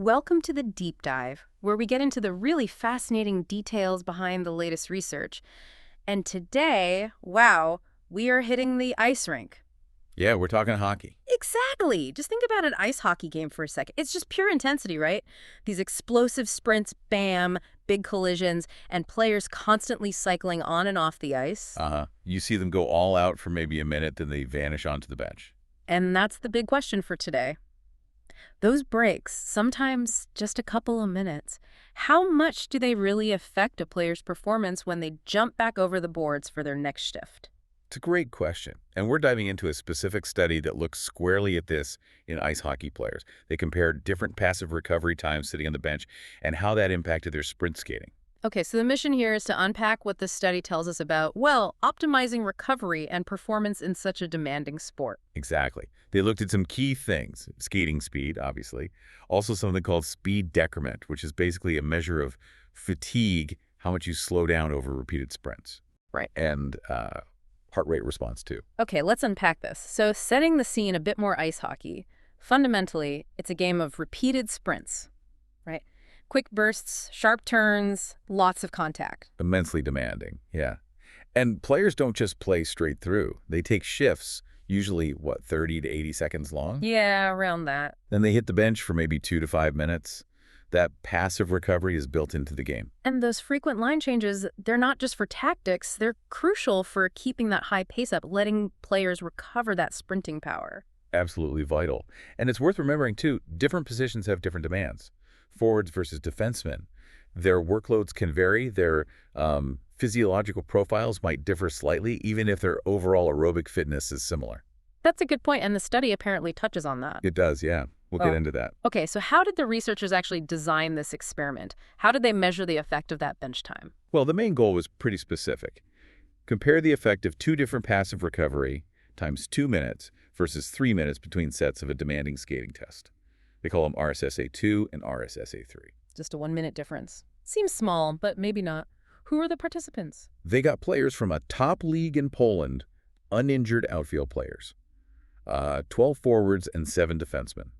Welcome to the Deep Dive, where we get into the really fascinating details behind the latest research. And today, wow, we are hitting the ice rink. Yeah, we're talking hockey. Exactly. Just think about an ice hockey game for a second. It's just pure intensity, right? These explosive sprints, bam, big collisions, and players constantly cycling on and off the ice. You see them go all out for maybe a minute, then they vanish onto the bench. And that's the big question for today. Those breaks, sometimes just a couple of minutes, how much do they really affect a player's performance when they jump back over the boards for their next shift? It's a great question, and we're diving into a specific study that looks squarely at this in ice hockey players. They compared different passive recovery times sitting on the bench and how that impacted their sprint skating. Okay, so the mission here is to unpack what this study tells us about, well, optimizing recovery and performance in such a demanding sport. Exactly. They looked at some key things, skating speed, obviously, also something called speed decrement, which is basically a measure of fatigue, how much you slow down over repeated sprints. Right. And heart rate response, too. Okay, let's unpack this. So setting the scene a bit more ice hockey, fundamentally, it's a game of repeated sprints, right? Quick bursts, sharp turns, lots of contact. Immensely demanding, yeah. And players don't just play straight through. They take shifts, usually, 30 to 80 seconds long? Yeah, around that. Then they hit the bench for maybe 2 to 5 minutes. That passive recovery is built into the game. And those frequent line changes, they're not just for tactics, they're crucial for keeping that high pace up, letting players recover that sprinting power. Absolutely vital. And it's worth remembering, too, different positions have different demands. Forwards versus defensemen. Their workloads can vary. Their physiological profiles might differ slightly, even if their overall aerobic fitness is similar. That's a good point, and the study apparently touches on that. It does, yeah. We'll get into that. Okay, so how did the researchers actually design this experiment? How did they measure the effect of that bench time? Well, the main goal was pretty specific. Compare the effect of 2 different passive recovery times 2 minutes versus 3 minutes between sets of a demanding skating test. They call them RSSA-2 and RSSA-3. Just a 1-minute difference. Seems small, but maybe not. Who are the participants? They got players from a top league in Poland, uninjured outfield players, 12 forwards and 7 defensemen.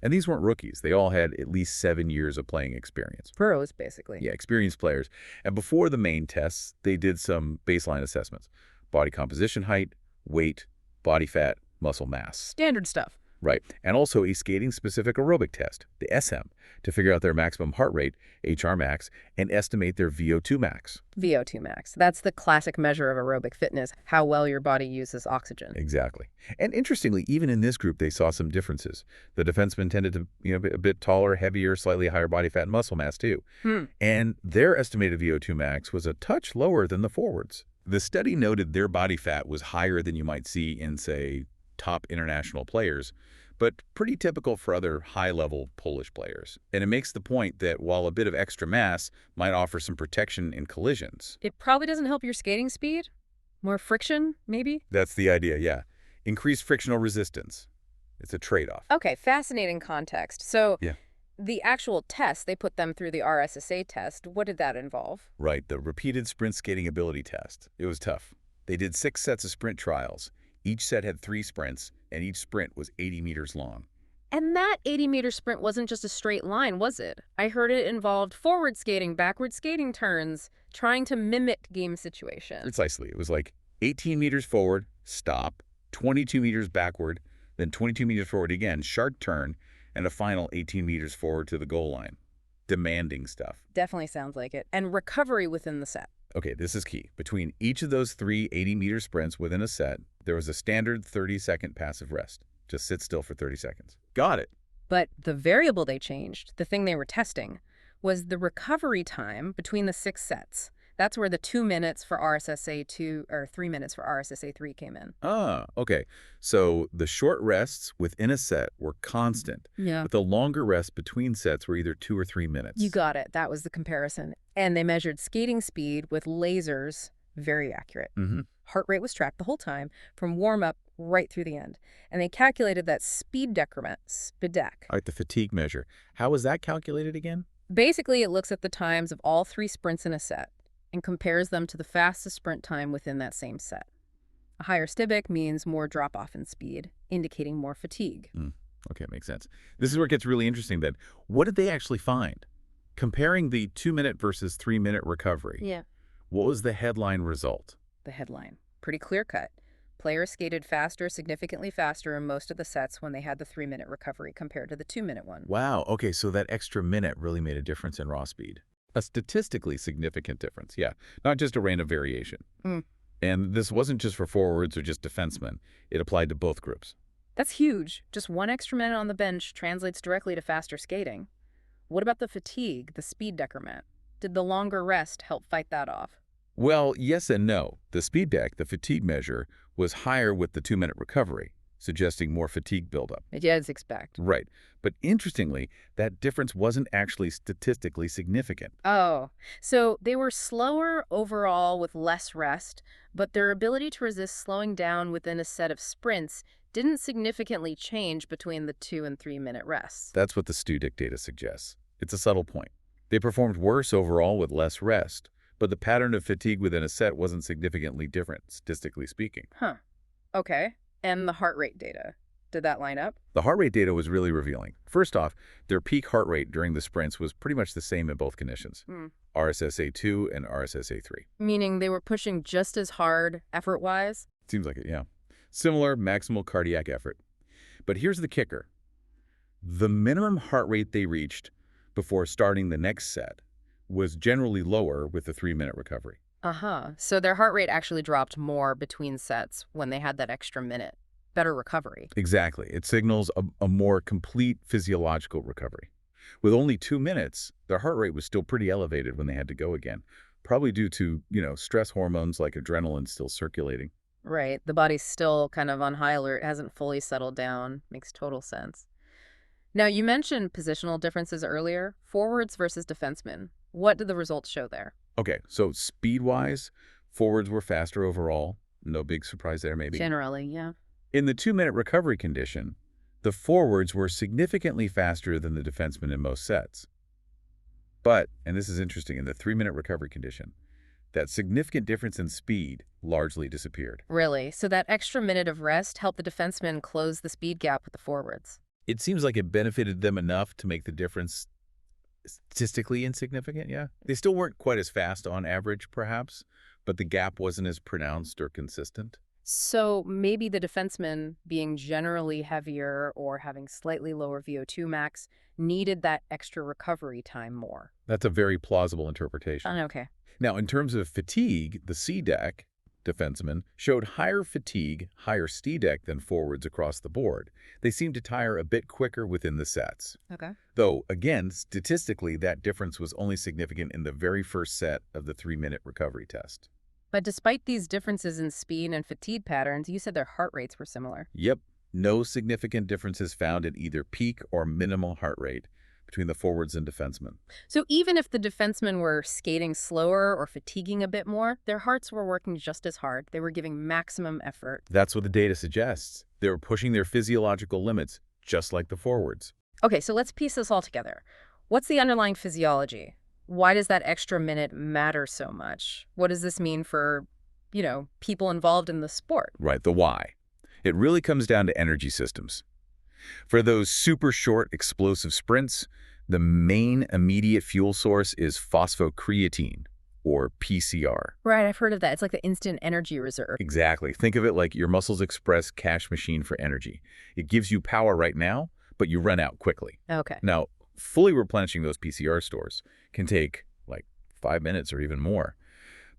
And these weren't rookies. They all had at least 7 years of playing experience. Pros, basically. Yeah, experienced players. And before the main tests, they did some baseline assessments. Body composition height, weight, body fat, muscle mass. Standard stuff. Right. And also a skating-specific aerobic test, the SM, to figure out their maximum heart rate, HR max, and estimate their VO2 max. VO2 max. That's the classic measure of aerobic fitness, how well your body uses oxygen. Exactly. And interestingly, even in this group, they saw some differences. The defensemen tended to be a bit taller, heavier, slightly higher body fat and muscle mass, too. And their estimated VO2 max was a touch lower than the forwards. The study noted their body fat was higher than you might see in, say, top international players, but pretty typical for other high-level Polish players. And it makes the point that while a bit of extra mass might offer some protection in collisions, it probably doesn't help your skating speed? More friction, maybe? That's the idea, yeah. Increased frictional resistance. It's a trade-off. Okay, fascinating context. So Yeah. the actual test, they put them through the RSSA test. What did that involve? Right, the repeated sprint skating ability test. It was tough. They did 6 sets of sprint trials. Each set had 3 sprints, and each sprint was 80 meters long. And that 80-meter sprint wasn't just a straight line, was it? I heard it involved forward skating, backward skating turns, trying to mimic game situations. Precisely. It was like 18 meters forward, stop, 22 meters backward, then 22 meters forward again, sharp turn, and a final 18 meters forward to the goal line. Demanding stuff. Definitely sounds like it. And recovery within the set. Okay, this is key. Between each of those 3 80-meter sprints within a set, there was a standard 30-second passive rest. Just sit still for 30 seconds. Got it. But the variable they changed, the thing they were testing, was the recovery time between the 6 sets. That's where the 2 minutes for RSSA-2 or 3 minutes for RSSA-3 came in. Ah, okay. So the short rests within a set were constant, Yeah. but the longer rests between sets were either 2 or 3 minutes. You got it. That was the comparison. And they measured skating speed with lasers, very accurate. Heart rate was tracked the whole time, from warm-up right through the end. And they calculated that speed decrement, SPIDEC. All right, the fatigue measure. How was that calculated again? Basically, it looks at the times of all 3 sprints in a set and compares them to the fastest sprint time within that same set. A higher STIBIC means more drop-off in speed, indicating more fatigue. Okay, makes sense. This is where it gets really interesting then. What did they actually find? Comparing the 2-minute versus 3-minute recovery. Yeah. What was the headline result? The headline. Pretty clear-cut. Players skated faster, significantly faster in most of the sets when they had the 3-minute recovery compared to the 2-minute one. Wow, okay, so that extra minute really made a difference in raw speed. A statistically significant difference, yeah. Not just a random variation. And this wasn't just for forwards or just defensemen. It applied to both groups. That's huge. Just one extra minute on the bench translates directly to faster skating. What about the fatigue, the speed decrement? Did the longer rest help fight that off? Well, yes and no. The speed deck, the fatigue measure, was higher with the 2-minute recovery, suggesting more fatigue buildup. Yeah, as expect. Right. But interestingly, that difference wasn't actually statistically significant. Oh, so they were slower overall with less rest, but their ability to resist slowing down within a set of sprints didn't significantly change between the 2- and 3-minute rests. That's what the StuDic data suggests. It's a subtle point. They performed worse overall with less rest, but the pattern of fatigue within a set wasn't significantly different, statistically speaking. Huh. Okay. And the heart rate data, did that line up? The heart rate data was really revealing. First off, their peak heart rate during the sprints was pretty much the same in both conditions, RSSA-2 and RSSA-3. Meaning they were pushing just as hard effort-wise? Seems like it, yeah. Similar maximal cardiac effort. But here's the kicker. The minimum heart rate they reached before starting the next set was generally lower with the 3-minute recovery. So their heart rate actually dropped more between sets when they had that extra minute. Better recovery. Exactly. It signals a more complete physiological recovery. With only 2 minutes, their heart rate was still pretty elevated when they had to go again, probably due to, stress hormones like adrenaline still circulating. Right. The body's still kind of on high alert, hasn't fully settled down. Makes total sense. Now, you mentioned positional differences earlier, forwards versus defensemen. What did the results show there? Okay, so speed-wise, forwards were faster overall. No big surprise there, maybe. Generally, yeah. In the 2-minute recovery condition, the forwards were significantly faster than the defensemen in most sets. But, and this is interesting, in the 3-minute recovery condition, that significant difference in speed largely disappeared. Really? So that extra minute of rest helped the defensemen close the speed gap with the forwards? It seems like it benefited them enough to make the difference statistically insignificant, yeah. They still weren't quite as fast on average, perhaps, but the gap wasn't as pronounced or consistent. So maybe the defensemen, being generally heavier or having slightly lower VO2 max, needed that extra recovery time more. That's a very plausible interpretation. Okay. Now, in terms of fatigue, the C-deck defensemen showed higher fatigue, higher C-deck than forwards across the board. They seemed to tire a bit quicker within the sets. Okay. Though, again, statistically, that difference was only significant in the very first set of the 3-minute recovery test. But despite these differences in speed and fatigue patterns, you said their heart rates were similar. Yep. No significant differences found in either peak or minimal heart rate between the forwards and defensemen. So even if the defensemen were skating slower or fatiguing a bit more, their hearts were working just as hard. They were giving maximum effort. That's what the data suggests. They were pushing their physiological limits, just like the forwards. Okay, so let's piece this all together. What's the underlying physiology? Why does that extra minute matter so much? What does this mean for, people involved in the sport? Right, the why. It really comes down to energy systems. For those super short, explosive sprints, the main immediate fuel source is phosphocreatine, or PCR. Right, I've heard of that. It's like the instant energy reserve. Exactly. Think of it like your muscles express cash machine for energy. It gives you power right now, but you run out quickly. Okay. Now, fully replenishing those PCR stores can take like 5 minutes or even more.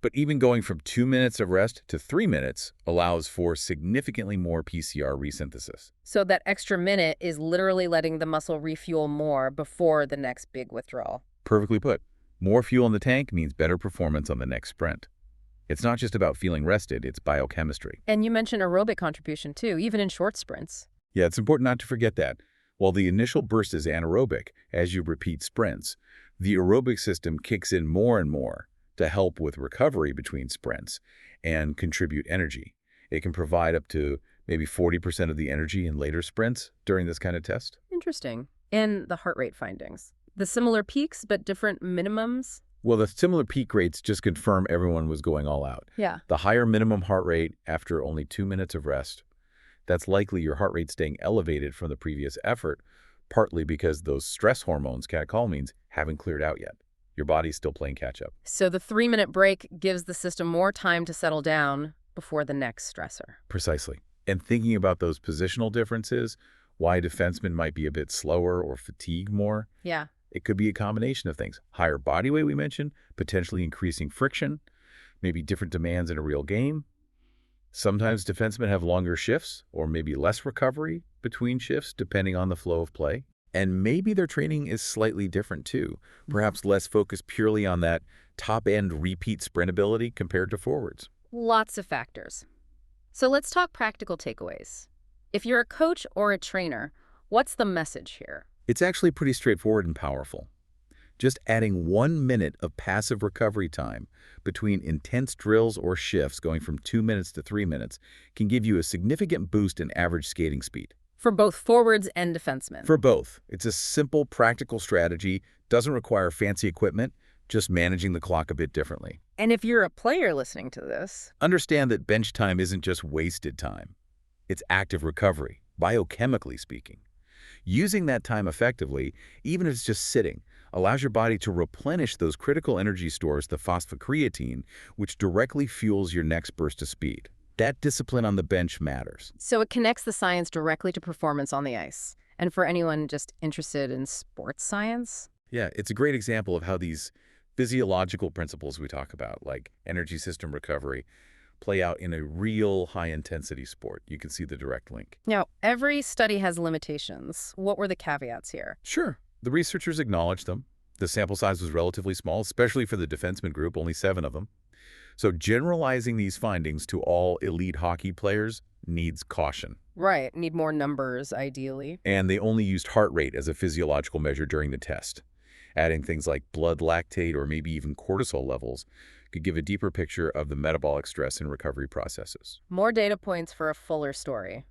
But even going from 2 minutes of rest to 3 minutes allows for significantly more PCR resynthesis. So that extra minute is literally letting the muscle refuel more before the next big withdrawal. Perfectly put. More fuel in the tank means better performance on the next sprint. It's not just about feeling rested, it's biochemistry. And you mentioned aerobic contribution too, even in short sprints. Yeah, it's important not to forget that. While the initial burst is anaerobic, as you repeat sprints, the aerobic system kicks in more and more to help with recovery between sprints and contribute energy. It can provide up to maybe 40% of the energy in later sprints during this kind of test. Interesting. And the heart rate findings. The similar peaks, but different minimums? Well, the similar peak rates just confirm everyone was going all out. Yeah. The higher minimum heart rate after only 2 minutes of rest, That's likely your heart rate staying elevated from the previous effort, partly because those stress hormones, catecholamines, haven't cleared out yet. Your body's still playing catch-up. So the 3-minute break gives the system more time to settle down before the next stressor. Precisely. And thinking about those positional differences, why defensemen might be a bit slower or fatigue more, Yeah. it could be a combination of things. Higher body weight, we mentioned, potentially increasing friction, maybe different demands in a real game. Sometimes defensemen have longer shifts or maybe less recovery between shifts depending on the flow of play. And maybe their training is slightly different too, perhaps less focused purely on that top-end repeat sprint ability compared to forwards. Lots of factors. So let's talk practical takeaways. If you're a coach or a trainer, what's the message here? It's actually pretty straightforward and powerful. Just adding 1 minute of passive recovery time between intense drills or shifts going from 2 minutes to 3 minutes can give you a significant boost in average skating speed. For both forwards and defensemen. For both. It's a simple, practical strategy, doesn't require fancy equipment, just managing the clock a bit differently. And if you're a player listening to this, Understand that bench time isn't just wasted time. It's active recovery, biochemically speaking. Using that time effectively, even if it's just sitting, allows your body to replenish those critical energy stores, the phosphocreatine, which directly fuels your next burst of speed. That discipline on the bench matters. so it connects the science directly to performance on the ice. And for anyone just interested in sports science, Yeah, it's a great example of how these physiological principles we talk about, like energy system recovery, play out in a real high-intensity sport. You can see the direct link. now, every study has limitations. What were the caveats here? Sure, the researchers acknowledged them. The sample size was relatively small, especially for the defenseman group, only 7 of them. So generalizing these findings to all elite hockey players needs caution. Right, need more numbers, ideally. And they only used heart rate as a physiological measure during the test. Adding things like blood lactate or maybe even cortisol levels could give a deeper picture of the metabolic stress and recovery processes. More data points for a fuller story.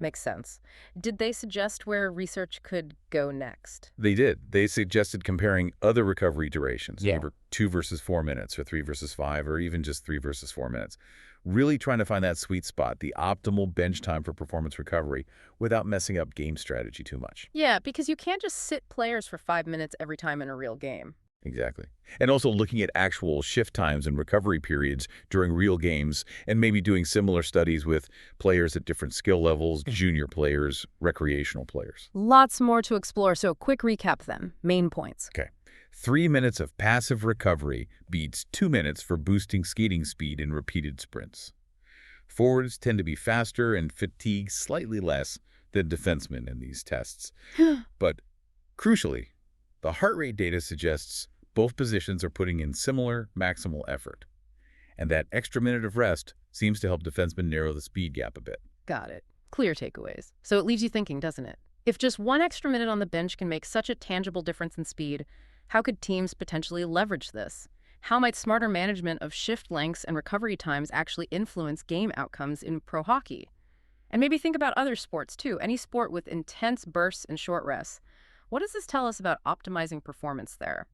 Makes sense. Did they suggest where research could go next? They did. They suggested comparing other recovery durations, Yeah. maybe 2 versus 4 minutes or 3 versus 5 or even just 3 versus 4 minutes. Really trying to find that sweet spot, the optimal bench time for performance recovery without messing up game strategy too much. Yeah, because you can't just sit players for 5 minutes every time in a real game. Exactly. And also looking at actual shift times and recovery periods during real games and maybe doing similar studies with players at different skill levels, junior players, recreational players. Lots more to explore, so quick recap then. Main points. Okay. 3 minutes of passive recovery beats 2 minutes for boosting skating speed in repeated sprints. Forwards tend to be faster and fatigue slightly less than defensemen in these tests. But crucially, the heart rate data suggests both positions are putting in similar maximal effort. And that extra minute of rest seems to help defensemen narrow the speed gap a bit. Got it. Clear takeaways. So it leaves you thinking, doesn't it? If just 1 extra minute on the bench can make such a tangible difference in speed, how could teams potentially leverage this? How might smarter management of shift lengths and recovery times actually influence game outcomes in pro hockey? And maybe think about other sports too, any sport with intense bursts and short rests. What does this tell us about optimizing performance there?